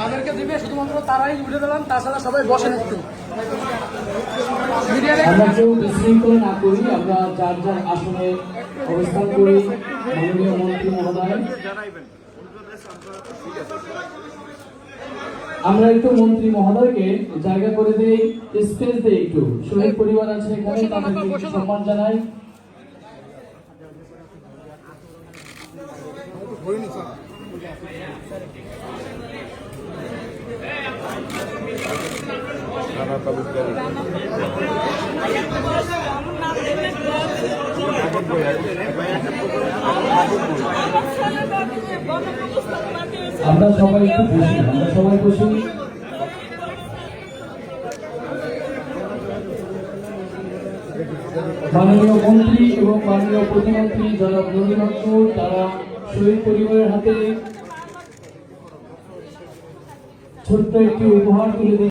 যাদেরকে দিবে শুধুমাত্র তারাই উঠে দিলাম, তাছাড়া সবাই বসেন একটু। আমরা কেউ বিশৃঙ্খলা না করি, আমরা যার যার আসনে অবস্থান করি। মাননীয় মন্ত্রী মহোদয়, আমরা একটু মন্ত্রী মহোদয়কে জায়গা করে দিই, স্পেস দিই একটু। শহীদ পরিবার আছে এখানে, তাদেরকে সম্মান জানাই। আমরা সবাই একটু বসি, আমরা সবাই বসি। মাননীয় মন্ত্রী এবং মাননীয় প্রতিমন্ত্রী যারা নন্দীনন্দন, তারা শহীদ পরিবারের হাতে ছোট্ট একটি উপহার তুলে